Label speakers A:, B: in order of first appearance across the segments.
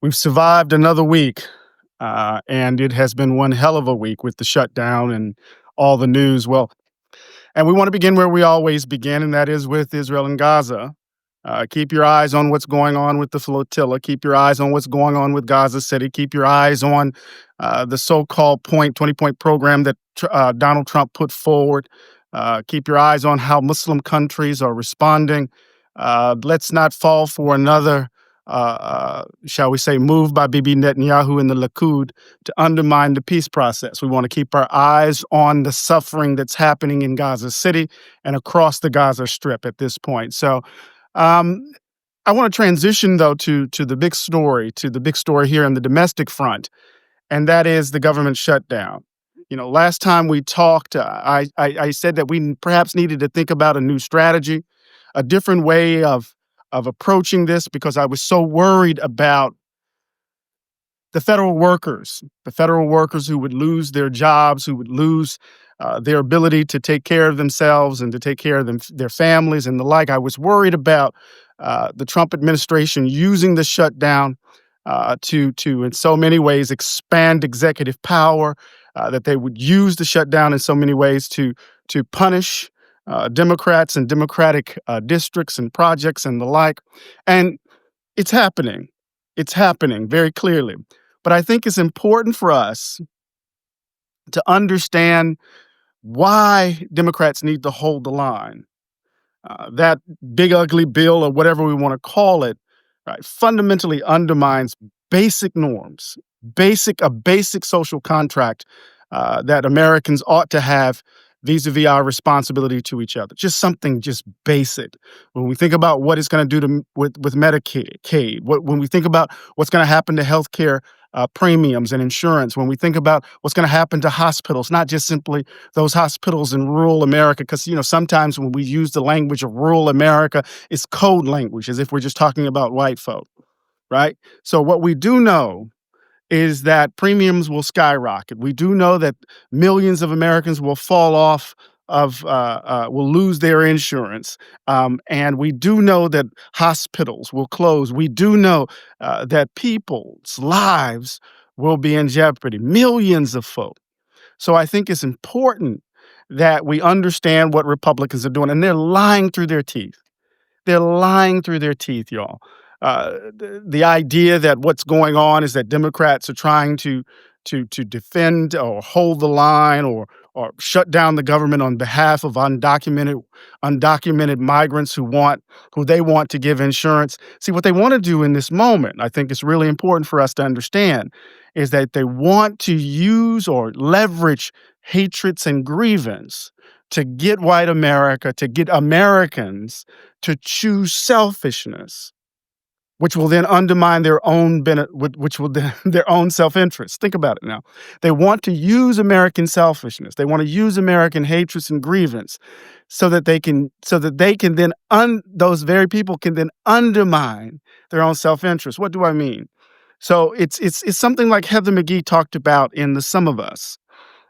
A: We've survived another week, and it has been one hell of a week with the shutdown and all the news. And we want to begin where we always begin, and that is with Israel and Gaza. Keep your eyes on what's going on with the flotilla. Keep your eyes on what's going on with Gaza City. Keep your eyes on the so-called 20-point program that Donald Trump put forward. Keep your eyes on how Muslim countries are responding. Let's not fall for another, shall we say, move by Bibi Netanyahu and the Likud to undermine the peace process. We want to keep our eyes on the suffering that's happening in Gaza City and across the Gaza Strip at this point. So, um, I want to transition though to the big story here on the domestic front, and that is the government shutdown. Last time we talked, I said that we perhaps needed to think about a new strategy, a different way of approaching this, because I was so worried about the federal workers who would lose their jobs, who would lose their ability to take care of themselves and to take care of their families and the like. I was worried about the Trump administration using the shutdown to in so many ways expand executive power. That they would use the shutdown in so many ways to punish Democrats and Democratic districts and projects and the like. And it's happening. It's happening very clearly. But I think it's important for us to understand why Democrats need to hold the line. That big ugly bill, or whatever we want to call it, right, fundamentally undermines basic norms, basic social contract that Americans ought to have vis-a-vis our responsibility to each other. Just something just basic. When we think about what it's going to do with Medicaid, when we think about what's going to happen to healthcare premiums and insurance, when we think about what's going to happen to hospitals, not just simply those hospitals in rural America, because sometimes when we use the language of rural America, it's code language, as if we're just talking about white folk, right? So what we do know is that premiums will skyrocket. We do know that millions of Americans will fall off will lose their insurance. And we do know that hospitals will close. We do know that people's lives will be in jeopardy, millions of folk. So I think it's important that we understand what Republicans are doing, and they're lying through their teeth. They're lying through their teeth, y'all. The idea that what's going on is that Democrats are trying to defend or hold the line or shut down the government on behalf of undocumented migrants who they want to give insurance. See, what they want to do in this moment, I think it's really important for us to understand, is that they want to use or leverage hatreds and grievance to get white America, to get Americans to choose selfishness, which will then undermine their own which will then their own self-interest. Think about it now. They want to use American selfishness. They want to use American hatreds and grievance so that they can then those very people can then undermine their own self-interest. What do I mean? So it's something like Heather McGhee talked about in The Sum of Us.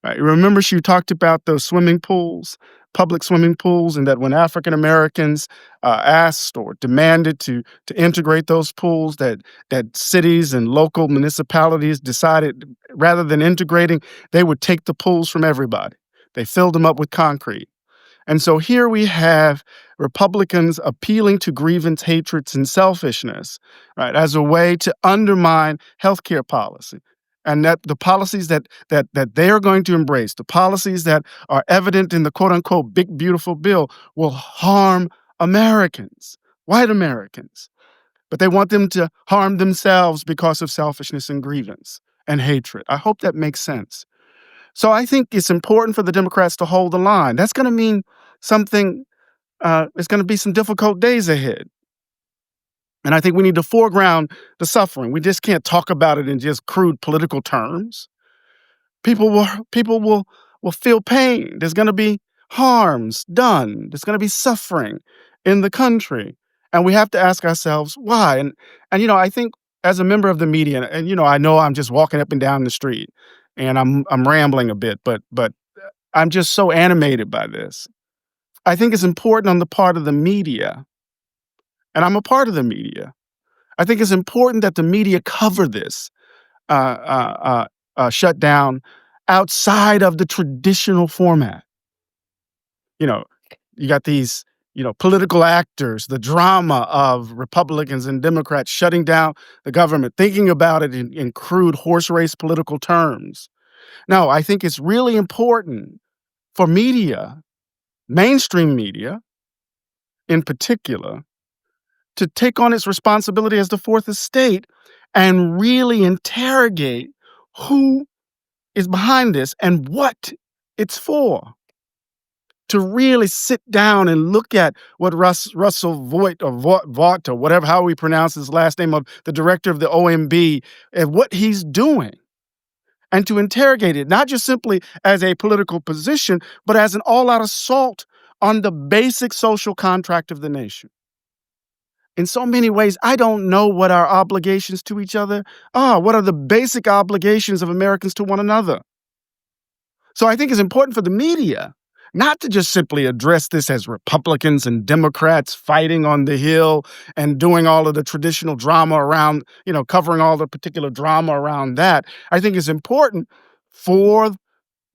A: Right. Remember, she talked about those swimming pools, public swimming pools, and that when African Americans asked or demanded to integrate those pools, that cities and local municipalities decided rather than integrating, they would take the pools from everybody. They filled them up with concrete. And so here we have Republicans appealing to grievance, hatreds, and selfishness, right, as a way to undermine healthcare policy. And that the policies that they are going to embrace, the policies that are evident in the quote unquote big beautiful bill, will harm Americans, white Americans. But they want them to harm themselves because of selfishness and grievance and hatred. I hope that makes sense. So I think it's important for the Democrats to hold the line. That's going to mean something. It's going to be some difficult days ahead. And I think we need to foreground the suffering. We just can't talk about it in just crude political terms. People will feel pain. There's going to be harms done. There's going to be suffering in the country, and we have to ask ourselves why. And I think as a member of the media, and I know I'm just walking up and down the street, and I'm rambling a bit, but I'm just so animated by this. I think it's important on the part of the media, and I'm a part of the media. I think it's important that the media cover this shutdown outside of the traditional format. You know, you got these, political actors, the drama of Republicans and Democrats shutting down the government, thinking about it in crude horse race political terms. No, I think it's really important for media, mainstream media in particular, to take on its responsibility as the fourth estate and really interrogate who is behind this and what it's for. To really sit down and look at what Russell Voigt or Vought or whatever, how we pronounce his last name, of the director of the OMB, and what he's doing, and to interrogate it, not just simply as a political position, but as an all-out assault on the basic social contract of the nation. In so many ways, I don't know what our obligations to each other are. What are the basic obligations of Americans to one another? So I think it's important for the media not to just simply address this as Republicans and Democrats fighting on the Hill and doing all of the traditional drama around, covering all the particular drama around that. I think it's important for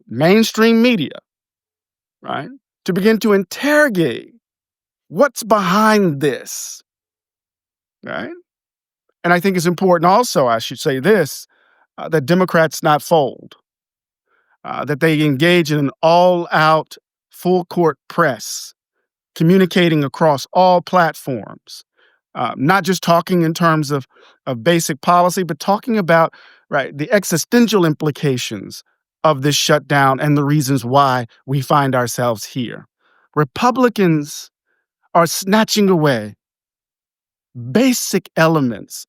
A: mainstream media, right, to begin to interrogate what's behind this, right? And I think it's important also, I should say this, that Democrats not fold, that they engage in an all-out, full-court press, communicating across all platforms, not just talking in terms of basic policy, but talking about, right, the existential implications of this shutdown and the reasons why we find ourselves here. Republicans are snatching away basic elements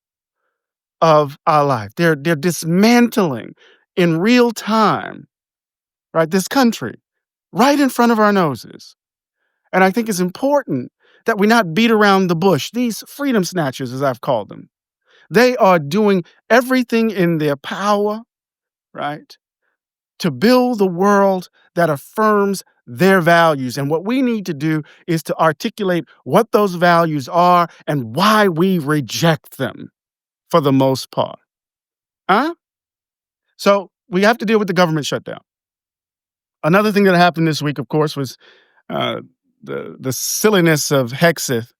A: of our life. They're dismantling in real time, right, this country right in front of our noses. And I think it's important that we not beat around the bush. These freedom snatchers, as I've called them, they are doing everything in their power, right, to build the world that affirms their values. And what we need to do is to articulate what those values are and why we reject them for the most part. So we have to deal with the government shutdown. Another thing that happened this week, of course, was the silliness of Hexeth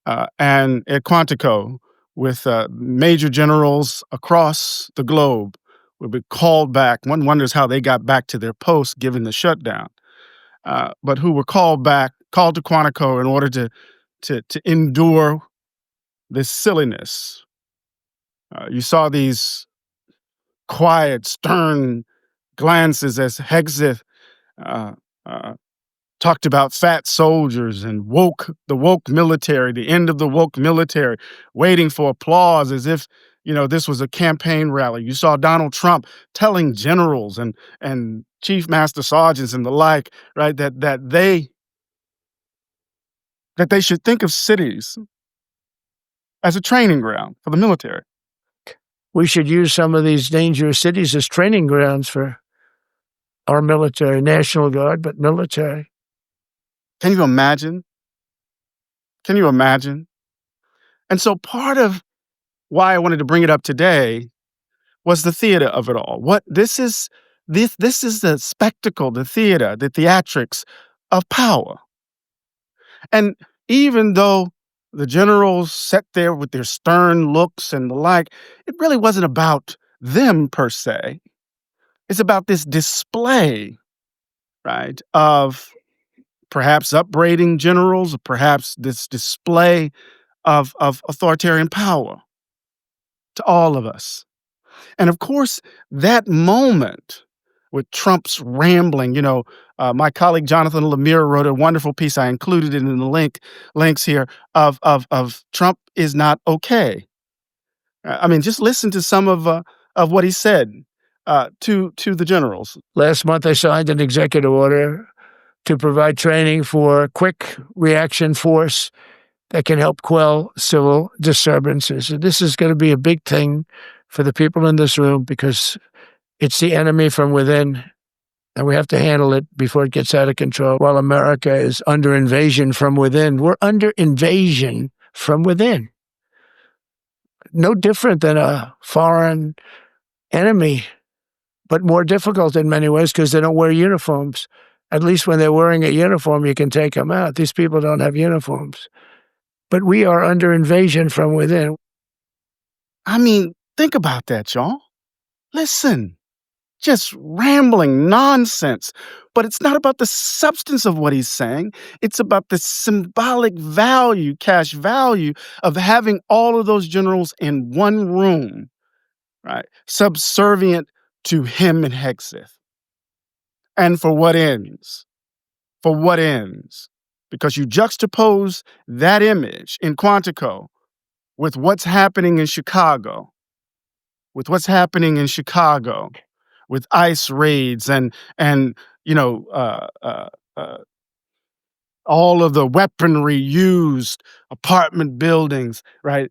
A: and at Quantico, with major generals across the globe will be called back. One wonders how they got back to their posts given the shutdown, but who were called to Quantico in order to endure this silliness. You saw these quiet, stern glances as Hexeth talked about fat soldiers and the woke military, the end of the woke military, waiting for applause as if, this was a campaign rally. You saw Donald Trump telling generals and chief master sergeants and the like, right, that they should think of cities as a training ground for the military.
B: We should use some of these dangerous cities as training grounds for our military, National Guard, but military.
A: Can you imagine? And so part of why I wanted to bring it up today was the theater of it all. This is the spectacle, the theater, the theatrics of power. And even though the generals sat there with their stern looks and the like, it really wasn't about them per se. It's about this display, right, of perhaps upbraiding generals, or perhaps this display of authoritarian power to all of us. And of course, that moment with Trump's rambling, my colleague Jonathan Lemire wrote a wonderful piece. I included it in the links here of Trump is not okay. I mean, just listen to some of what he said to the generals.
B: Last month, I signed an executive order to provide training for quick reaction force that can help quell civil disturbances. And this is going to be a big thing for the people in this room because it's the enemy from within, and we have to handle it before it gets out of control. While America is under invasion from within, we're under invasion from within. no different than a foreign enemy, but more difficult in many ways because they don't wear uniforms. At least when they're wearing a uniform, you can take them out. These people don't have uniforms. But we are under invasion from within.
A: I mean, think about that, y'all. Listen, just rambling nonsense. But it's not about the substance of what he's saying. It's about the symbolic value, cash value of having all of those generals in one room, right? Subservient to him and Hexeth. And for what ends? For what ends? Because you juxtapose that image in Quantico with what's happening in Chicago, with ICE raids and you know all of the weaponry used, apartment buildings, right,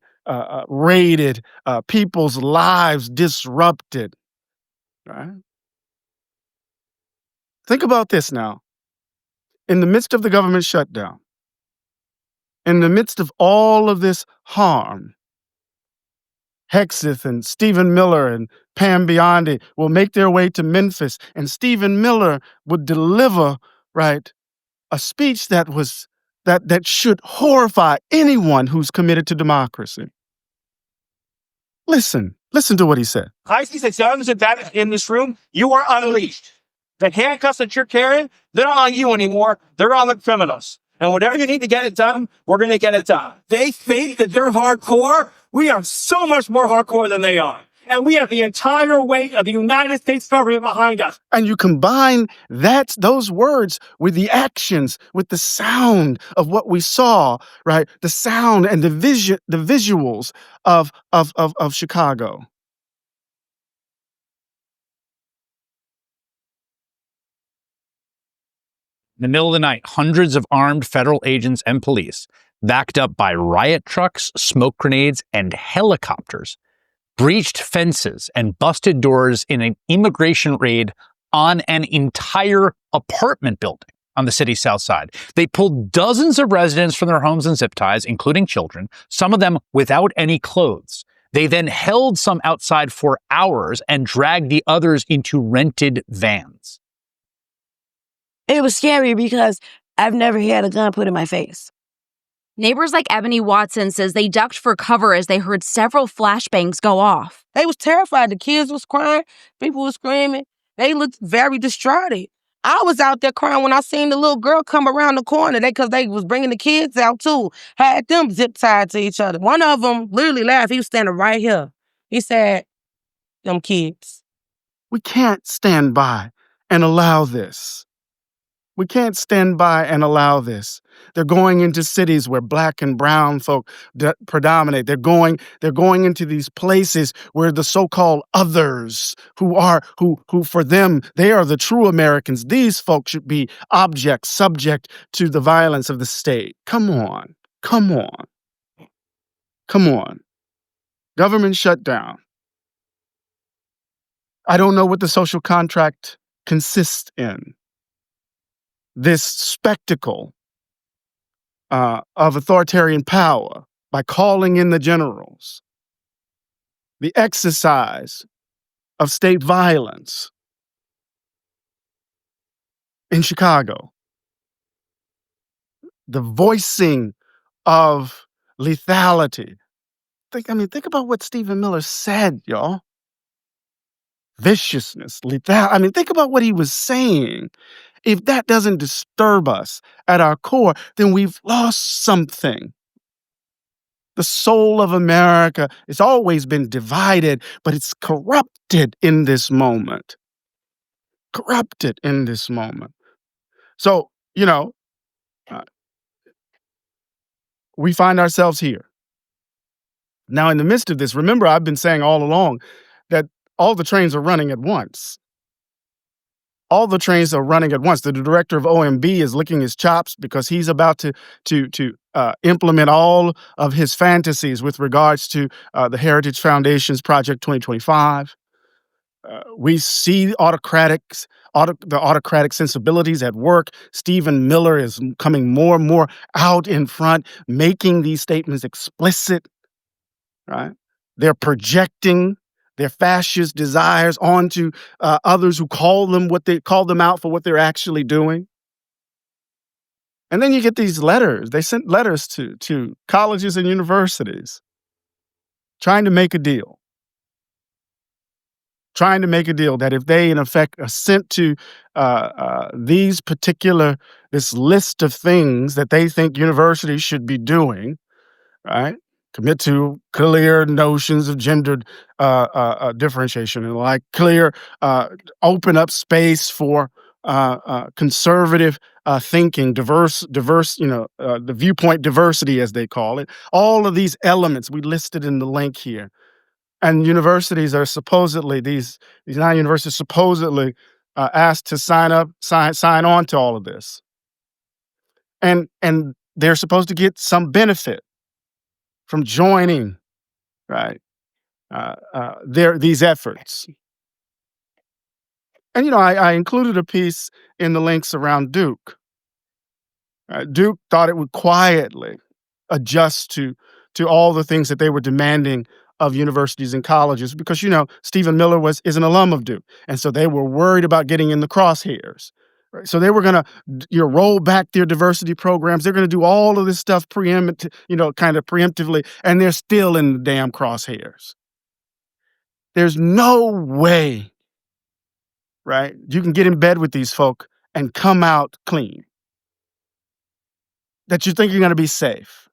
A: raided, people's lives disrupted. Right? Think about this now. In the midst of the government shutdown, in the midst of all of this harm, Hexeth and Stephen Miller and Pam Biondi will make their way to Memphis, and Stephen Miller would deliver, right, a speech that should horrify anyone who's committed to democracy. Listen to what he said.
C: ISIS and guns that in this room, you are unleashed. The handcuffs that you're carrying, they're not on you anymore. They're on the criminals. And whatever you need to get it done, we're going to get it done. They think that they're hardcore. We are so much more hardcore than they are. And we have the entire weight of the United States government behind us.
A: And you combine those words with the actions, with the sound of what we saw, right? The sound and the visuals of Chicago.
D: In the middle of the night, hundreds of armed federal agents and police, backed up by riot trucks, smoke grenades, and helicopters, breached fences and busted doors in an immigration raid on an entire apartment building on the city's south side. They pulled dozens of residents from their homes and zip ties, including children, some of them without any clothes. They then held some outside for hours and dragged the others into rented vans.
E: It was scary because I've never had a gun put in my face.
F: Neighbors like Ebony Watson says they ducked for cover as they heard several flashbangs go off.
E: They was terrified. The kids was crying. People was screaming. They looked very distraught. I was out there crying when I seen the little girl come around the corner. Because they was bringing the kids out too. Had them zip tied to each other. One of them literally laughed. He was standing right here. He said, "Them kids."
A: We can't stand by and allow this. We can't stand by and allow this. They're going into cities where black and brown folk predominate. They're going into these places where the so-called others who for them, they are the true Americans. These folks should be subject to the violence of the state. Come on. Government shutdown. I don't know what the social contract consists in. This spectacle of authoritarian power by calling in the generals, the exercise of state violence in Chicago, the voicing of lethality. Think about what Stephen Miller said, y'all. Viciousness, lethality. Think about what he was saying. If that doesn't disturb us at our core, then we've lost something. The soul of America has always been divided, but it's corrupted in this moment. So, we find ourselves here. Now, in the midst of this, remember, I've been saying all along that all the trains are running at once. The director of OMB is licking his chops because he's about to implement all of his fantasies with regards to the Heritage Foundation's Project 2025. We see the autocratic sensibilities at work. Stephen Miller is coming more and more out in front, making these statements explicit. Right? They're projecting their fascist desires onto others who call them out for what they're actually doing. And then you get these letters. They sent letters to colleges and universities trying to make a deal. Trying to make a deal that if they, in effect, assent to this list of things that they think universities should be doing, right? Commit to clear notions of gender differentiation and like clear, open up space for conservative thinking, diverse, the viewpoint diversity, as they call it. All of these elements we listed in the link here. And universities are supposedly, these 9 universities supposedly asked to sign on to all of this. And they're supposed to get some benefit from joining, right, these efforts. And, I included a piece in the links around Duke. Duke thought it would quietly adjust to all the things that they were demanding of universities and colleges because, Stephen Miller is an alum of Duke. And so they were worried about getting in the crosshairs. Right? So they were going to roll back their diversity programs. They're going to do all of this stuff kind of preemptively, and they're still in the damn crosshairs. There's no way, right, you can get in bed with these folk and come out clean. That you think you're going to be safe.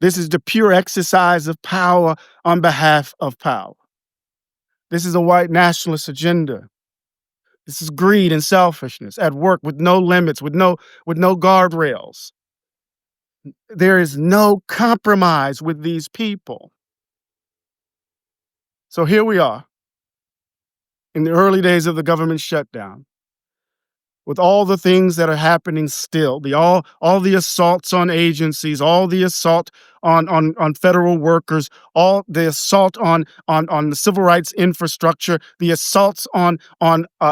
A: This is the pure exercise of power on behalf of power. This is a white nationalist agenda. This is greed and selfishness at work with no limits, with no guardrails. There is no compromise with these people. So here we are in the early days of the government shutdown, with all the things that are happening still, all the assaults on agencies, all the assault on federal workers, all the assault on the civil rights infrastructure, the assaults on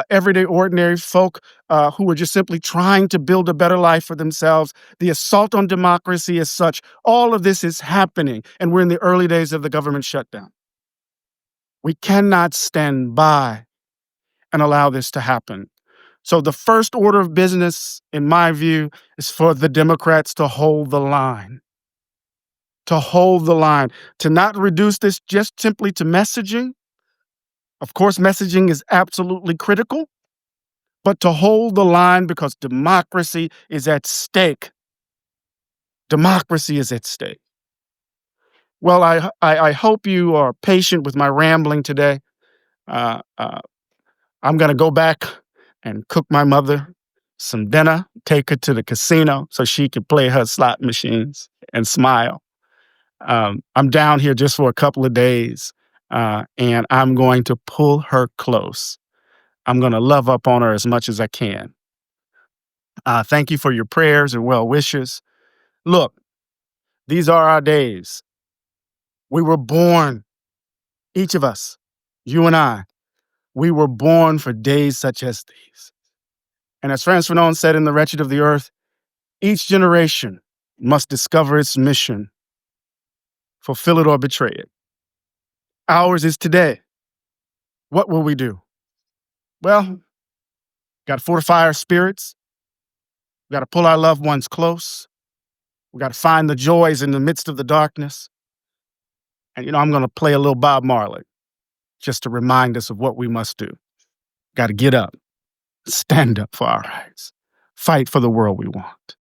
A: everyday ordinary folk who are just simply trying to build a better life for themselves, the assault on democracy as such. All of this is happening, and we're in the early days of the government shutdown. We cannot stand by and allow this to happen. So the first order of business, in my view, is for the Democrats to hold the line. To hold the line. To not reduce this just simply to messaging. Of course, messaging is absolutely critical. But to hold the line because democracy is at stake. Democracy is at stake. Well, I hope you are patient with my rambling today. I'm going to go back and cook my mother some dinner, take her to the casino so she can play her slot machines and smile. I'm down here just for a couple of days, and I'm going to pull her close. I'm going to love up on her as much as I can. Thank you for your prayers and well wishes. Look, these are our days. We were born, each of us, you and I, we were born for days such as these. And as Frantz Fanon said in The Wretched of the Earth, each generation must discover its mission, fulfill it or betray it. Ours is today. What will we do? Well, got to fortify our spirits. We got to pull our loved ones close. We got to find the joys in the midst of the darkness. And, I'm going to play a little Bob Marley just to remind us of what we must do. Got to get up, stand up for our rights, fight for the world we want.